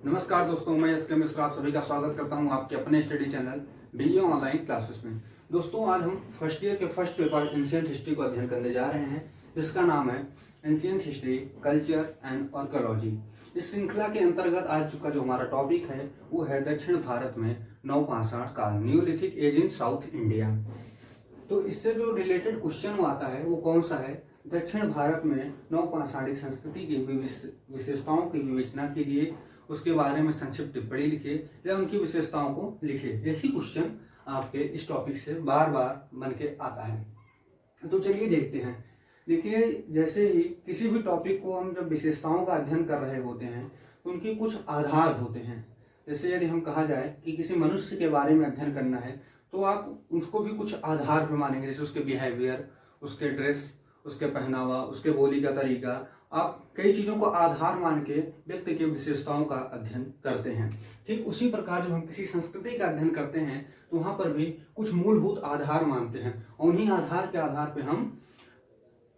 नमस्कार दोस्तों, मैं एस के मिश्रा आप सभी का स्वागत करता हूं आपके अपने study channel BA online classes में। दोस्तों, आज हम फर्स्ट ईयर के फर्स्ट पेपर एंशिएंट हिस्ट्री को अध्ययन करने जा रहे हैं, जिसका नाम है ancient history, culture and archaeology. इस श्रृंखला के अंतर्गत आज का जो हमारा टॉपिक है वो है दक्षिण भारत में नवपाषाण काल, neolithic age in south India. तो इससे जो रिलेटेड क्वेश्चन आता है वो कौन सा है, दक्षिण भारत में नवपाषाणिक संस्कृति की विशेषताओं की विवेचना कीजिए, उसके बारे में संक्षिप्त टिप्पणी लिखिए या उनकी विशेषताओं को लिखिए। यही क्वेश्चन आपके इस टॉपिक से बार बार बन के आता है। तो चलिए देखते हैं। देखिए, जैसे ही किसी भी टॉपिक को हम जब विशेषताओं का अध्ययन कर रहे होते हैं तो उनके कुछ आधार होते हैं। जैसे यदि हम कहा जाए कि किसी मनुष्य के बारे में अध्ययन करना है तो आप उसको भी कुछ आधार पे मानेंगे, जैसे उसके बिहेवियर, उसके ड्रेस, उसके पहनावा, उसके बोली का तरीका। आप कई चीजों को आधार मान के व्यक्ति की विशेषताओं का अध्ययन करते हैं। ठीक उसी प्रकार जब हम किसी संस्कृति का अध्ययन करते हैं तो वहां पर भी कुछ मूलभूत आधार मानते हैं और उन्हीं आधार के आधार पे हम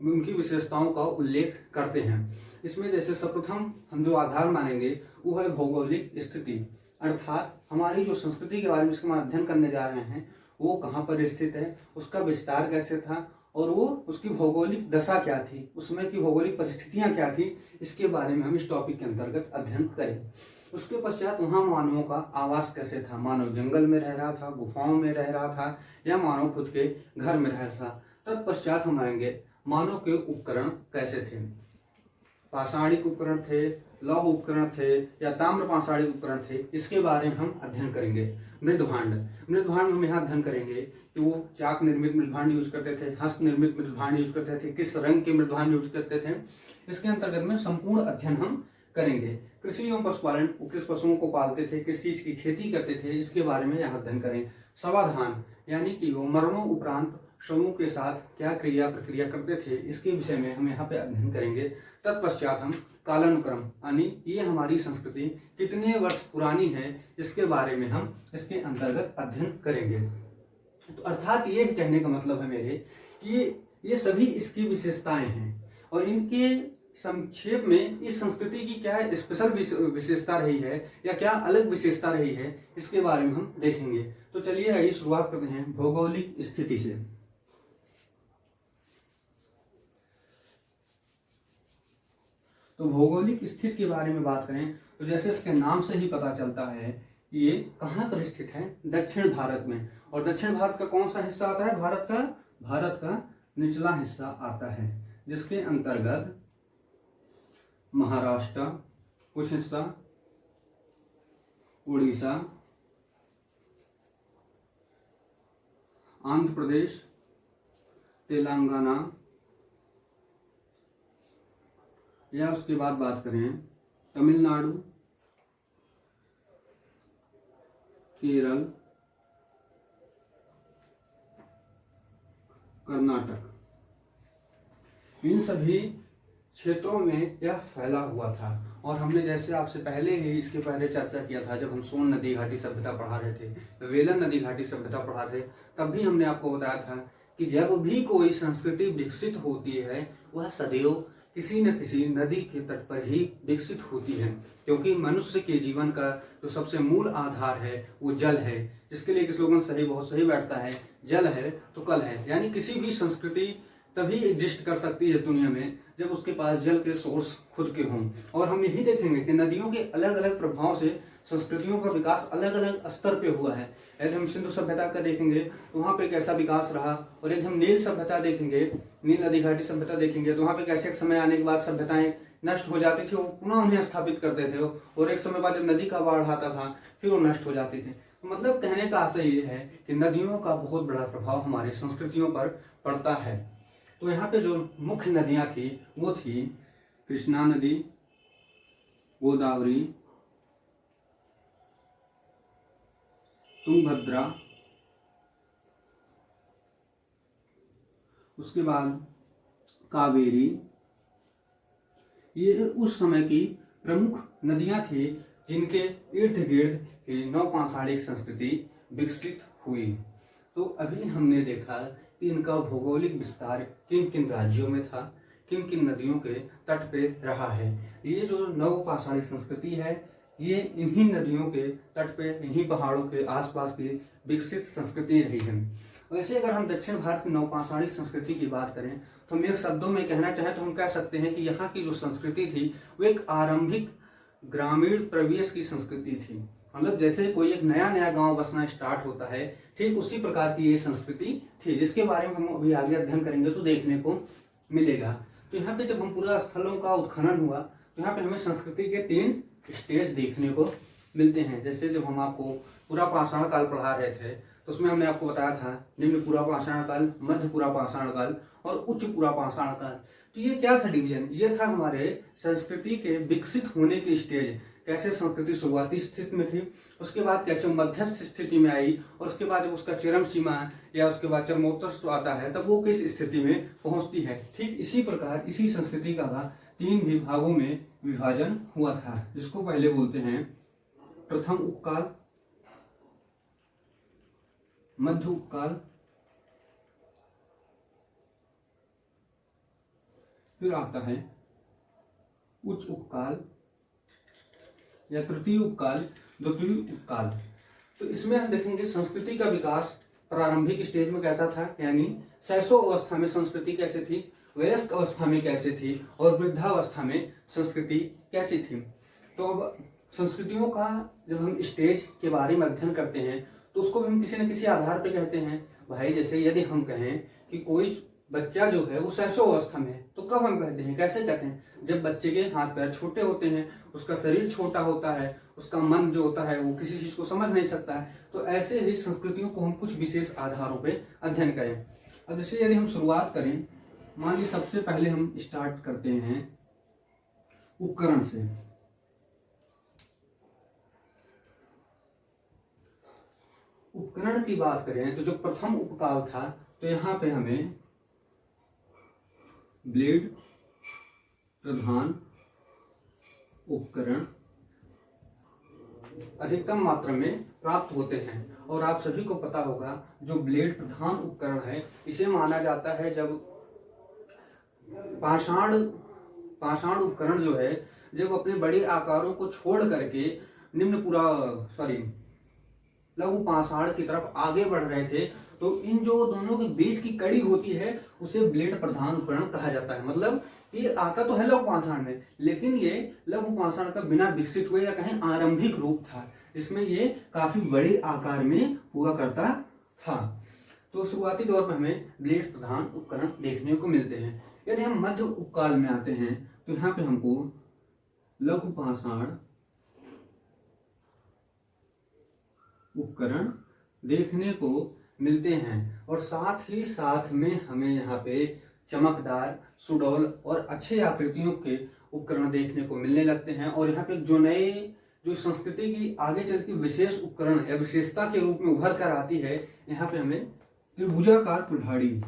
उनकी विशेषताओं का उल्लेख करते हैं। इसमें जैसे सर्वप्रथम हम जो आधार मानेंगे वो है भौगोलिक स्थिति, अर्थात हमारी जो संस्कृति के बारे में इसका अध्ययन करने जा रहे हैं वो कहाँ पर स्थित है, उसका विस्तार कैसे था और वो उसकी भौगोलिक दशा क्या थी, उसमें की भौगोलिक परिस्थितियां क्या थी, इसके बारे में हम इस टॉपिक के अंतर्गत अध्ययन करें। उसके पश्चात वहां मानवों का आवास कैसे था, मानव जंगल में रह रहा था, गुफाओं में रह रहा था या मानव खुद के घर में रह रहा था। तत्पश्चात हम आएंगे मानव के उपकरण कैसे थे, पाषाणिक उपकरण थे, लौह उपकरण थे या ताम्र पाषाणिक उपकरण थे, इसके बारे में हम अध्ययन करेंगे। मृदभांड हम यहाँ अध्ययन करेंगे कि वो चाक निर्मित मृदभांड यूज करते थे, हस्त निर्मित मृदभांड यूज करते थे, किस रंग के मृदभांड यूज करते थे, इसके अंतर्गत में संपूर्ण अध्ययन हम करेंगे। कृषि एवं पशुपालन, वो किस पशुओं को पालते थे, किस चीज की खेती करते थे, इसके बारे में यहाँ अध्ययन करें। समाधान यानी कि वो मरणों उपरांत समूह के साथ क्या क्रिया प्रक्रिया करते थे, इसके विषय में हम यहाँ पे अध्ययन करेंगे। तत्पश्चात हम कालानुक्रम यानी ये हमारी संस्कृति कितने वर्ष पुरानी है, इसके बारे में हम इसके अंतर्गत अध्ययन करेंगे। तो अर्थात ये कहने का मतलब है मेरे कि ये सभी इसकी विशेषताएं हैं और इनके संक्षेप में इस संस्कृति की क्या स्पेशल विशेषता रही है या क्या अलग विशेषता रही है, इसके बारे में हम देखेंगे। तो चलिए आइए शुरुआत करते हैं भौगोलिक स्थिति से। तो भौगोलिक स्थिति के बारे में बात करें तो जैसे इसके नाम से ही पता चलता है कि ये कहाँ पर स्थित है, दक्षिण भारत में। और दक्षिण भारत का कौन सा हिस्सा आता है, भारत का निचला हिस्सा आता है, जिसके अंतर्गत महाराष्ट्र, कुछ हिस्सा उड़ीसा, आंध्र प्रदेश, तेलंगाना या उसके बाद बात करें तमिलनाडु, केरल, कर्नाटक, इन सभी क्षेत्रों में यह फैला हुआ था। और हमने जैसे आपसे पहले ही इसके पहले चर्चा किया था, जब हम सोन नदी घाटी सभ्यता पढ़ा रहे थे, वेलन नदी घाटी सभ्यता पढ़ा रहे थे, तब भी हमने आपको बताया था कि जब भी कोई संस्कृति विकसित होती है वह सदैव किसी न किसी नदी के तट पर ही विकसित होती है, क्योंकि मनुष्य के जीवन का जो सबसे मूल आधार है वो जल है, जिसके लिए एक स्लोगन बहुत सही बैठता है, जल है तो कल है। यानी किसी भी संस्कृति तभी एग्जिस्ट कर सकती है इस दुनिया में जब उसके पास जल के सोर्स खुद के हों। और हम यही देखेंगे कि नदियों के अलग अलग प्रभाव से संस्कृतियों का विकास अलग अलग स्तर पे हुआ है। यदि हम सिंधु सभ्यता का देखेंगे तो वहाँ पे कैसा विकास रहा, और यदि हम नील सभ्यता देखेंगे, नील नदी घाटी सभ्यता देखेंगे तो वहाँ पे कैसे एक समय आने के बाद सभ्यताएं नष्ट हो जाती थी, वो पुनः उन्हें स्थापित करते थे, और एक समय बाद जब नदी का बाढ़ आता था फिर वो नष्ट हो जाती थी। तो मतलब कहने का आशय ये है कि नदियों का बहुत बड़ा प्रभाव हमारी संस्कृतियों पर पड़ता है। तो यहाँ पे जो मुख्य नदियां थी वो थी कृष्णा नदी, गोदावरी, तुंगभद्रा, उसके बाद कावेरी। ये उस समय की प्रमुख नदियां थी जिनके इर्द गिर्द की नवपाषाणिक संस्कृति विकसित हुई। तो अभी हमने देखा कि इनका भौगोलिक विस्तार किन किन राज्यों में था, किन किन नदियों के तट पे रहा है। ये जो नवपाषाणिक संस्कृति है ये इन्हीं नदियों के तट पे, इन्हीं पहाड़ों के आसपास की विकसित संस्कृति रही है। वैसे अगर हम दक्षिण भारत की नवपाषाणिक संस्कृति की बात करें तो हम एक शब्दों में कहना चाहें तो हम कह सकते हैं कि यहाँ की जो संस्कृति थी वो एक आरंभिक ग्रामीण प्रवेश की संस्कृति थी। मतलब जैसे कोई एक नया नया गांव बसना स्टार्ट होता है, ठीक उसी प्रकार की ये संस्कृति थी, जिसके बारे में हम अभी आगे अध्ययन करेंगे तो देखने को मिलेगा। तो यहाँ पे जब हम पूरा स्थलों का उत्खनन हुआ तो यहाँ पे हमें संस्कृति के 3 स्टेज देखने को मिलते हैं। जैसे जब हम आपको पूरा पाषाण काल पढ़ा रहे थे तो उसमें हमने आपको बताया था निम्न पूरा पाषाण काल, मध्य पूरा पाषाण काल और उच्च पूरा पाषाण काल। तो ये क्या था डिवीजन? ये था हमारे संस्कृति के विकसित होने की स्टेज। कैसे संस्कृति शुरुआती स्थिति में थी, उसके बाद कैसे मध्यस्थ स्थिति में आई, और उसके बाद जब उसका चरम सीमा या उसके बाद चरमोत्कर्ष आता है तब वो किस स्थिति में पहुंचती है। ठीक इसी प्रकार इसी संस्कृति का 3 विभागों में विभाजन हुआ था, जिसको पहले बोलते हैं प्रथम उपकाल, मध्य उपकाल, फिर आता है उच्च उपकाल या तृतीय उपकाल, द्वितीय उपकाल। तो इसमें हम देखेंगे संस्कृति का विकास प्रारंभिक स्टेज में कैसा था, यानी शैशव अवस्था में संस्कृति कैसे थी, वयस्क अवस्था में कैसे थी और वृद्धावस्था में संस्कृति कैसी थी। तो अब संस्कृतियों का जब हम स्टेज के बारे में अध्ययन करते हैं तो उसको भी हम किसी न किसी आधार पर कहते हैं। भाई जैसे यदि हम कहें कि कोई बच्चा जो है वो शैशव अवस्था में है तो कब हम कहते हैं, कैसे कहते हैं? जब बच्चे के हाथ पैर छोटे होते हैं, उसका शरीर छोटा होता है, उसका मन जो होता है वो किसी चीज को समझ नहीं सकता है। तो ऐसे ही संस्कृतियों को हम कुछ विशेष आधारों पे अध्ययन करें। अब जैसे यदि हम शुरुआत करें, मान लीजिए सबसे पहले हम स्टार्ट करते हैं उपकरण से। उपकरण की बात करें तो जो प्रथम उपकाल था तो यहाँ पे हमें ब्लेड प्रधान उपकरण अधिकतम मात्रा में प्राप्त होते हैं। और आप सभी को पता होगा जो ब्लेड प्रधान उपकरण है इसे माना जाता है जब पाषाण उपकरण जो है जब अपने बड़े आकारों को छोड़ करके लघु पाषाण की तरफ आगे बढ़ रहे थे, तो इन जो दोनों के बीच की कड़ी होती है उसे ब्लेड प्रधान उपकरण कहा जाता है। मतलब ये आता तो है लघु पाषाण में, लेकिन ये लघु पाषाण का बिना विकसित हुए या कहीं आरंभिक रूप था, जिसमें ये काफी बड़े आकार में हुआ करता था। तो शुरुआती दौर में हमें ब्लेड प्रधान उपकरण देखने को मिलते हैं। यदि हम मध्य उपकाल में आते हैं तो यहाँ पे हमको लघु पाषाण उपकरण देखने को मिलते हैं, और साथ ही साथ में हमें यहाँ पे चमकदार, सुडौल और अच्छे आकृतियों के उपकरण देखने को मिलने लगते हैं। और यहाँ पे जो संस्कृति की आगे चल के विशेष उपकरण या विशेषता के रूप में उभर कर आती है, यहाँ पे हमें त्रिभुजाकार कुल्हाड़ी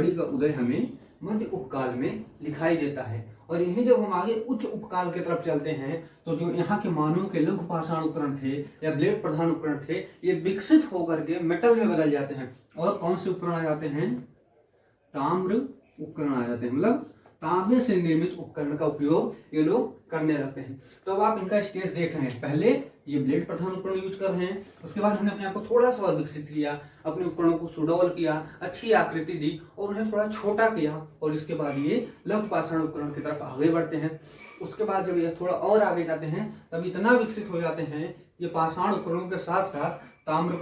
का उदय हमें मध्य उपकाल में दिखाई देता है। और यही जब हम आगे उच्च उपकाल की तरफ चलते हैं तो जो यहाँ के मानव के लघु पाषाण उपकरण थे या ब्लेड प्रधान उपकरण थे, ये विकसित होकर के मेटल में बदल जाते हैं। और कौन से उपकरण आ जाते हैं? ताम्र उपकरण आ जाते हैं। मतलब तांबे से निर्मित उपकरण का उपयोग ये लोग करने लगते हैं। तो अब आप इनका स्टेज देख रहे हैं। पहले ये ब्लेड प्रधान उपकरण यूज कर रहे हैं, उसके बाद हमने अपने आप को थोड़ा सा और विकसित किया, अपने उपकरणों को सुडौल किया, अच्छी आकृति दी और उन्हें थोड़ा छोटा किया, और इसके बाद ये लघु पाषाण उपकरण की तरफ आगे बढ़ते हैं। उसके बाद जब ये थोड़ा और आगे जाते हैं तब इतना विकसित हो जाते हैं ये पाषाण उपकरणों के साथ साथ ताम्र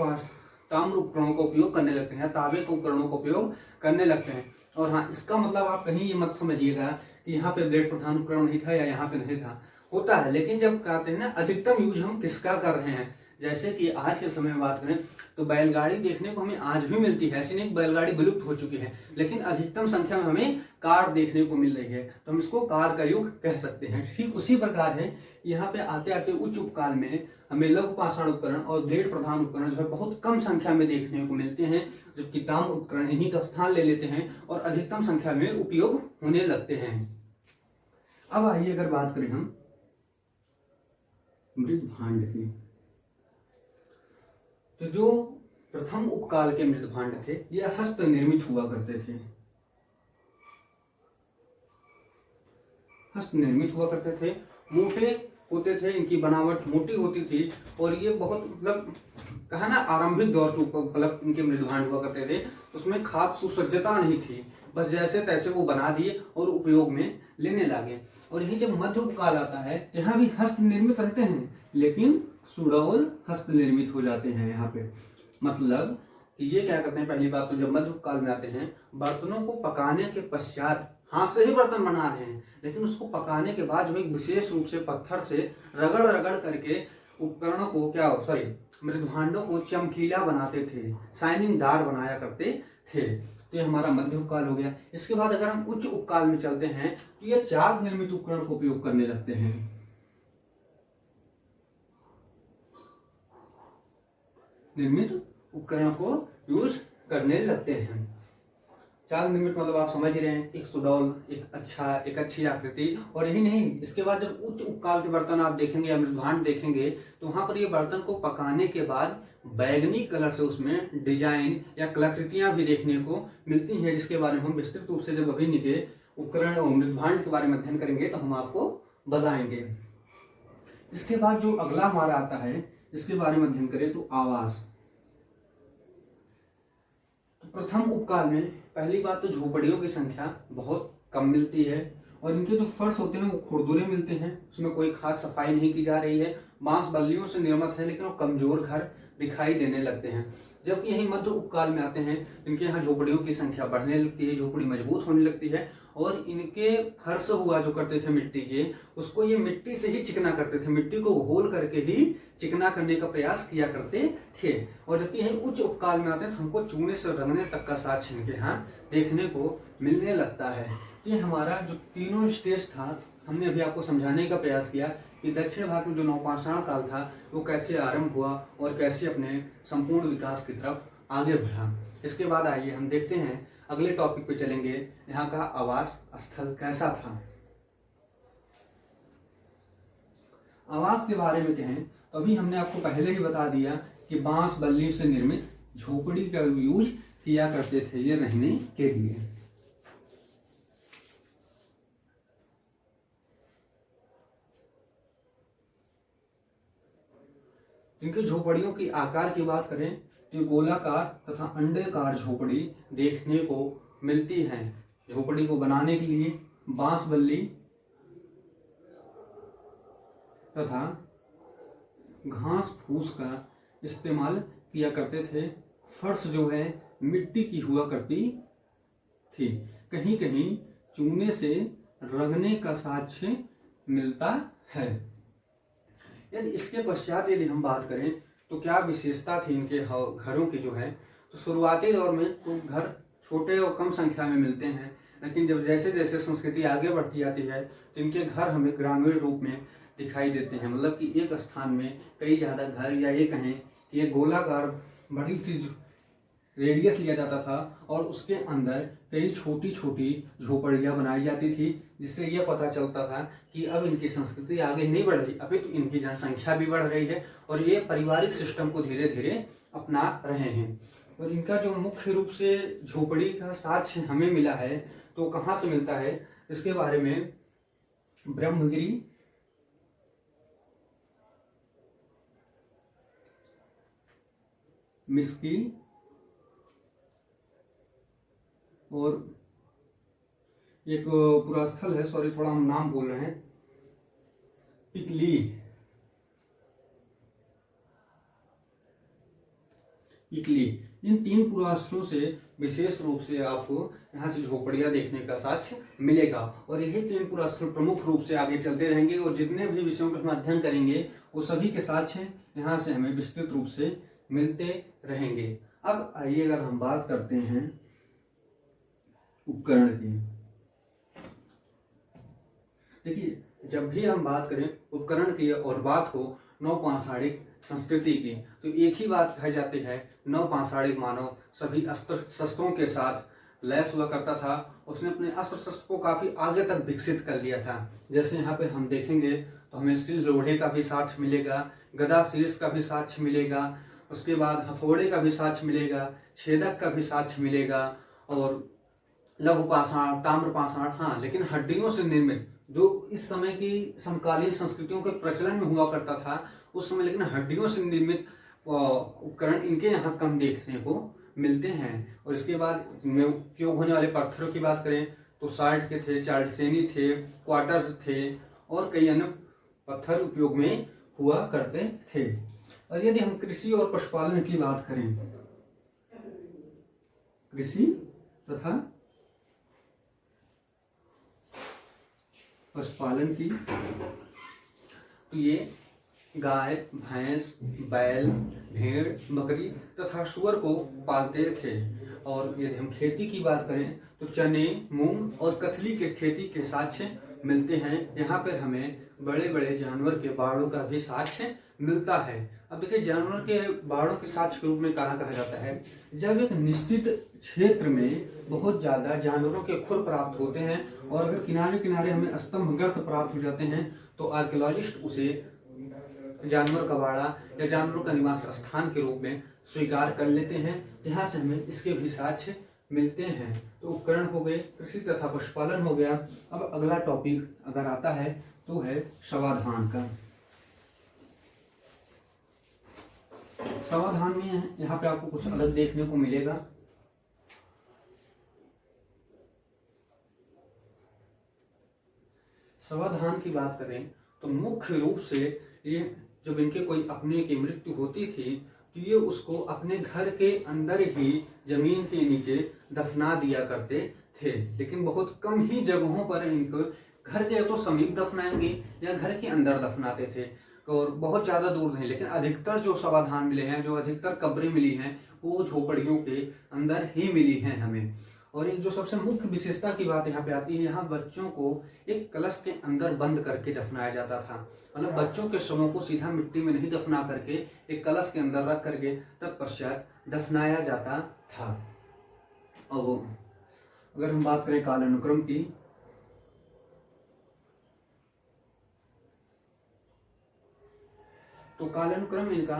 उपकरणों का उपयोग करने लगते हैं, तांबे के उपकरणों का उपयोग करने लगते हैं। और हाँ, इसका मतलब आप कहीं ये मत समझिएगा कि यहाँ पे ब्लेड प्रधान उपकरण नहीं था या यहाँ पे नहीं था, होता है। लेकिन जब कहते हैं ना अधिकतम यूज हम किसका कर रहे हैं, जैसे कि आज के समय में बात करें तो बैलगाड़ी देखने को हमें आज भी मिलती है। ऐसी नहीं बैलगाड़ी विलुप्त हो चुकी है, लेकिन अधिकतम संख्या में हमें कार देखने को मिल रही है, तो हम इसको कार का युग कह सकते हैं। ठीक उसी प्रकार है यहाँ पे आते आते उच्च उपकाल में हमें लघु पाषाण उपकरण और ब्लेड प्रधान उपकरण जो है बहुत कम संख्या में देखने को मिलते हैं, जबकि ताम्र उपकरण इन्हीं का स्थान ले लेते हैं और अधिकतम संख्या में उपयोग होने लगते हैं। अब आइए अगर बात करें हम मृदभांड की, तो जो प्रथम उपकाल के मृदभांड थे यह हस्त निर्मित हुआ करते थे। हस्त निर्मित हुआ करते थे, मोटे होते थे, इनकी बनावट मोटी होती थी और ये बहुत मतलब कहा ना आरंभिक दौर के उपलब्ध इनके मृदभांड हुआ करते थे, उसमें खास सुसज्जता नहीं थी, बस जैसे तैसे वो बना दिए और उपयोग में लेने लगे। और यही जब मध्य काल आता है, यहाँ भी हस्त निर्मित रहते हैं लेकिन सुडौल हस्त निर्मित हो जाते हैं। यहाँ पे मतलब कि ये क्या करते हैं, पहली बात तो जब मध्य काल में आते हैं, बर्तनों को पकाने के पश्चात हाथ से ही बर्तन बना रहे हैं, लेकिन उसको पकाने के बाद जो एक विशेष रूप से पत्थर से रगड़ रगड़ करके उपकरणों को मृदभांडों को चमकीला बनाते थे, शाइनिंग दार बनाया करते थे। तो ये हमारा मध्य उपकाल हो गया। इसके बाद अगर हम उच्च उपकाल में चलते हैं तो ये चाक निर्मित उपकरण को उपयोग करने लगते हैं। निर्मित उपकरण को यूज करने लगते हैं। चाक निर्मित मतलब आप समझ रहे हैं, एक सुडौल, एक अच्छी आकृति। और यही नहीं, इसके बाद जब उच्च उपकाल के बर्तन आप देखेंगे या मृदभांड देखेंगे तो वहां पर ये बर्तन को पकाने के बाद बैगनी कलर से उसमें डिजाइन या कलाकृतियां भी देखने को मिलती हैं, जिसके बारे में हम विस्तृत रूप से जब अभिन्न के उपकरण और मृदभांड के बारे में अध्ययन करेंगे तो हम आपको बताएंगे। इसके बाद जो अगला हमारा आता है, इसके बारे में अध्ययन करें तो आवास। प्रथम उपकाल में पहली बात तो झोपड़ियों की संख्या बहुत कम मिलती है और इनके जो फर्श होते हैं वो खुरदुरे मिलते हैं, उसमें कोई खास सफाई नहीं की जा रही है, बांस बल्लियों से निर्मित है, लेकिन वो कमजोर घर दिखाई देने लगते हैं। जबकि यही मध्य उपकाल में आते हैं, इनके यहाँ झोपड़ियों की संख्या बढ़ने लगती है, झोपड़ी मजबूत होने लगती है और इनके फर्श हुआ जो करते थे मिट्टी के, उसको ये मिट्टी से ही चिकना करते थे, मिट्टी को घोल करके ही चिकना करने का प्रयास किया करते थे। और जबकि यही उच्च उपकाल में आते हैं तो हमको चूने से रंगने तक का साक्ष्य इनके यहाँ देखने को मिलने लगता है। ये हमारा जो तीनों स्टेज था, हमने अभी आपको समझाने का प्रयास किया कि दक्षिण भारत में जो नवपाषाण काल था वो कैसे आरंभ हुआ और कैसे अपने संपूर्ण विकास की तरफ आगे बढ़ा। इसके बाद आइए हम देखते हैं, अगले टॉपिक पे चलेंगे, यहाँ का आवास स्थल कैसा था। आवास के बारे में कहें तो अभी हमने आपको पहले ही बता दिया कि बांस बल्ली से निर्मित झोपड़ी का यूज किया करते थे ये रहने के लिए। इनकी झोपड़ियों की आकार की बात करें तो गोलाकार तथा अंडाकार झोपड़ी देखने को मिलती है। झोपड़ी को बनाने के लिए बांस बल्ली तथा घास फूस का इस्तेमाल किया करते थे। फर्श जो है मिट्टी की हुआ करती थी, कहीं कहीं चूने से रंगने का साक्ष्य मिलता है। यदि इसके पश्चात यदि हम बात करें तो क्या विशेषता थी इनके घरों की जो है, तो शुरुआती दौर में तो घर छोटे और कम संख्या में मिलते हैं, लेकिन जब जैसे जैसे संस्कृति आगे बढ़ती जाती है तो इनके घर हमें ग्रामीण रूप में दिखाई देते हैं। मतलब कि एक स्थान में कई ज़्यादा घर, या ये कहें कि एक गोलाकार बड़ी सी रेडियस लिया जाता था और उसके अंदर कई छोटी छोटी झोपड़ियाँ बनाई जाती थी, जिससे यह पता चलता था कि अब इनकी संस्कृति आगे नहीं बढ़ रही, अभी तो इनकी जनसंख्या भी बढ़ रही है और ये पारिवारिक सिस्टम को धीरे धीरे अपना रहे हैं। और इनका जो मुख्य रूप से झोपड़ी का साक्ष्य हमें मिला है तो कहाँ से मिलता है, इसके बारे में ब्रह्मगिरी, मिस्की और एक पूरा स्थल है, सॉरी थोड़ा हम नाम बोल रहे हैं, पिकली, इन 3 पुरास्थलों से विशेष रूप से आपको यहाँ से झोपड़ियाँ देखने का साक्ष्य मिलेगा। और यही 3 पुरास्थल प्रमुख रूप से आगे चलते रहेंगे और जितने भी विषयों पर हम अध्ययन करेंगे वो सभी के साक्ष्य यहाँ से हमें विस्तृत रूप से मिलते रहेंगे। अब आइए अगर हम बात करते हैं उपकरण की, देखिए जब भी हम बात करें उपकरण की और बात हो नवपाषाणिक संस्कृति की तो एक ही बात कही जाती है, नवपाषाणिक मानव सभी अस्त्र शस्त्रों के साथ लैस हुआ करता था। उसने अपने अस्त्र शस्त्र को काफी आगे तक विकसित कर लिया था। जैसे यहाँ पे हम देखेंगे तो हमें सिल लोढ़े का भी साक्ष्य मिलेगा, गदा शीर्ष का भी साक्ष्य मिलेगा, उसके बाद हथौड़े का भी साक्ष्य मिलेगा, छेदक का भी साक्ष्य मिलेगा और लघु पाषाण, ताम्र पाषाण, हाँ लेकिन हड्डियों से निर्मित जो इस समय की समकालीन संस्कृतियों के प्रचलन में हुआ करता था उस समय, लेकिन हड्डियों से निर्मित उपकरण इनके यहाँ कम देखने को मिलते हैं। और इसके बाद इनमें उपयोग होने वाले पत्थरों की बात करें तो साल्ट के थे, चारसेनी थे, क्वार्टर्स थे और कई अन्य पत्थर उपयोग में हुआ करते थे। और यदि हम कृषि और पशुपालन की बात करें, कृषि तथा पशुपालन की, तो ये गाय, भैंस, बैल, भेड़, बकरी तथा सूअर को पालते थे। और यदि हम खेती की बात करें तो चने, मूंग और कथली के खेती के साक्ष्य मिलते हैं। यहाँ पर हमें बड़े बड़े जानवर के बाड़ों का भी साक्ष्य मिलता है। अब देखिए, जानवर के बाड़ों के साक्ष्य के रूप में कहा जाता है जब एक निश्चित क्षेत्र में बहुत ज्यादा जानवरों के खुर प्राप्त होते हैं और अगर किनारे किनारे हमें स्तंभ गर्त प्राप्त हो जाते हैं तो आर्कियोलॉजिस्ट उसे जानवर का बाड़ा या जानवरों का निवास स्थान के रूप में स्वीकार कर लेते हैं, जहाँ से हमें इसके भी साक्ष्य मिलते हैं। तो उपकरण हो गए, कृषि तथा पशुपालन हो गया। अब अगला टॉपिक अगर आता है तो है समाधान का। समाधान में यहाँ पे आपको कुछ अलग देखने को मिलेगा। समाधान की बात करें तो मुख्य रूप से ये जब इनके कोई अपने की मृत्यु होती थी तो ये उसको अपने घर के अंदर ही जमीन के नीचे दफना दिया करते थे, लेकिन बहुत कम ही जगहों पर इनको घर के तो समीप दफनाएंगे या घर के अंदर दफनाते थे और बहुत ज्यादा दूर नहीं। लेकिन अधिकतर जो समाधान मिले हैं, जो अधिकतर कब्रें मिली हैं वो झोपड़ियों के अंदर ही मिली हैं हमें। और एक जो सबसे मुख्य विशेषता की बात यहाँ पे आती है, यहाँ बच्चों को एक कलश के अंदर बंद करके दफनाया जाता था। मतलब बच्चों के शवों को सीधा मिट्टी में नहीं दफना करके एक कलश के अंदर रख करके तत्पश्चात दफनाया जाता था। अब अगर हम बात करें कालानुक्रम की, तो कालानुक्रम इनका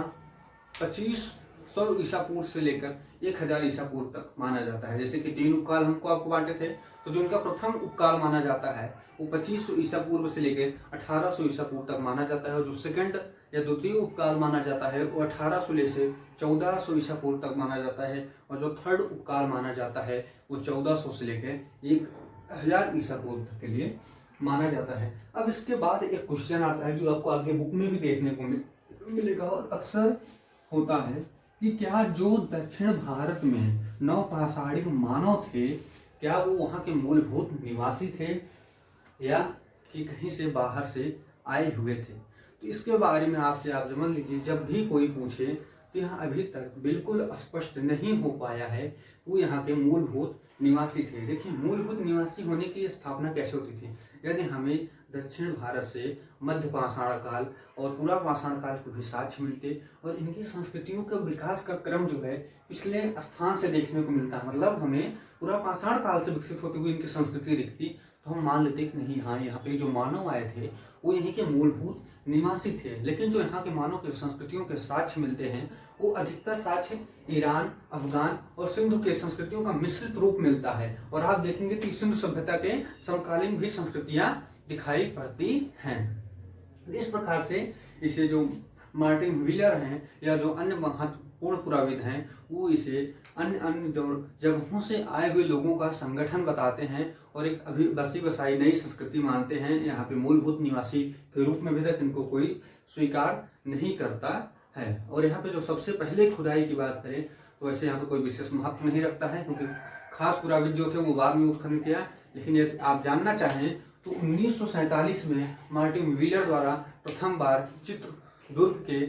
2500 ईसा पूर्व से लेकर 1000 ईसा पूर्व तक माना जाता है। जैसे कि 3 उपकाल हमको आपको बांटे थे, तो जो इनका प्रथम उपकाल माना जाता है वो 2500 ईसा पूर्व से लेकर 1800 ईसा पूर्व तक माना जाता है। और जो सेकंड या द्वितीय उपकाल माना जाता है वो 1800 से 1400 ईसा पूर्व तक माना जाता है। और जो थर्ड उपकाल माना जाता है वो 1400 से लेकर 1000 ईसा पूर्व तक के लिए माना जाता है। अब इसके बाद एक क्वेश्चन आता है जो आपको आगे बुक में भी देखने को मिलेगा और अक्सर होता है कि क्या जो दक्षिण भारत में नवपाषाणिक मानव थे क्या वो वहाँ के मूलभूत निवासी थे या कि कहीं से बाहर से आए हुए थे। तो इसके बारे में आज से आप समझ लीजिए, जब भी कोई पूछे तो यहाँ अभी तक बिल्कुल स्पष्ट नहीं हो पाया है वो यहाँ के मूलभूत निवासी थे। देखिए, मूलभूत निवासी होने की स्थापना कैसे होती थी। यदि हमें दक्षिण भारत से मध्य पाषाण काल और पूरा पाषाण काल के भी साक्ष्य मिलते और इनकी संस्कृतियों का विकास का क्रम जो है पिछले स्थान से देखने को मिलता है। मतलब हमें पूरा पाषाण काल से विकसित होती हुई इनकी संस्कृति दिखती तो हम मान लेते कि नहीं, हाँ यहाँ पे जो मानव आए थे वो यहीं के मूलभूत निवासी थे। लेकिन जो यहाँ के मानव के संस्कृतियों के साक्ष्य मिलते हैं वो अधिकतर साक्ष्य ईरान, अफगान और सिंधु के संस्कृतियों का मिश्रित रूप मिलता है। और आप देखेंगे तो सिंधु सभ्यता के समकालीन भी संस्कृतियां दिखाई पड़ती हैं। इस प्रकार से इसे जो मार्टिन व्हीलर हैं या जो अन्य महत्वपूर्ण पुराविद हैं वो इसे अन्य अन्य जगहों से आए हुए लोगों का संगठन बताते हैं और एक अभी बसी बसाई नई संस्कृति मानते हैं। यहाँ पे मूलभूत निवासी के रूप में भी तक इनको कोई स्वीकार नहीं करता है। और यहाँ पे जो सबसे पहले खुदाई की बात करें तो वैसे यहाँ पे कोई विशेष महत्व नहीं रखता है क्योंकि खास पुराविद जो थे वो बाद में उत्खनन किया। लेकिन यदि आप जानना चाहें तो 1947 में मार्टिन व्हीलर द्वारा प्रथम बार चित्रदुर्ग के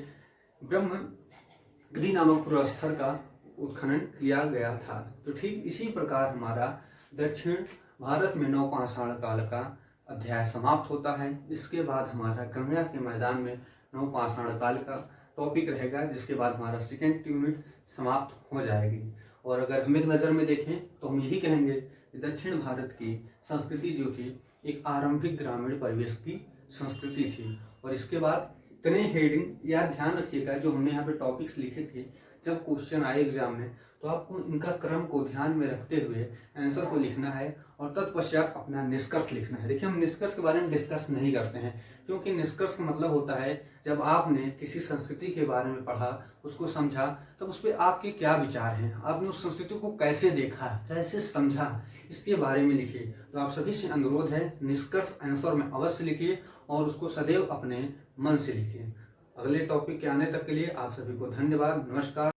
ब्रह्मगिरि नामक पुरस्तर का उत्खनन किया गया था। तो ठीक इसी प्रकार हमारा दक्षिण भारत में नवपाषाण काल का अध्याय समाप्त होता है। इसके बाद हमारा गंगा के मैदान में नवपाषाण काल का टॉपिक रहेगा, जिसके बाद हमारा सेकेंड यूनिट समाप्त हो जाएगी। और अगर हम एक नज़र में देखें तो हम यही कहेंगे कि दक्षिण भारत की संस्कृति जो थी एक आरंभिक ग्रामीण परिवेश की संस्कृति थी और इसके बाद इतने हेडिंग या ध्यान रखिएगा, जो हमने यहाँ पे टॉपिक्स लिखे थे, जब क्वेश्चन आए एग्जाम में तो आपको इनका क्रम को ध्यान में रखते हुए आंसर को लिखना है और तत्पश्चात अपना निष्कर्ष लिखना है। देखिए, हम निष्कर्ष के बारे में डिस्कस नहीं करते हैं, क्योंकि निष्कर्ष का मतलब होता है जब आपने किसी संस्कृति के बारे में पढ़ा, उसको समझा, तब उस पर आपके क्या विचार हैं, आपने उस संस्कृति को कैसे देखा, कैसे समझा, इसके बारे में लिखिए। तो आप सभी से अनुरोध है, निष्कर्ष आंसर में अवश्य लिखिए और उसको सदैव अपने मन से लिखिए। अगले टॉपिक के आने तक के लिए आप सभी को धन्यवाद। नमस्कार।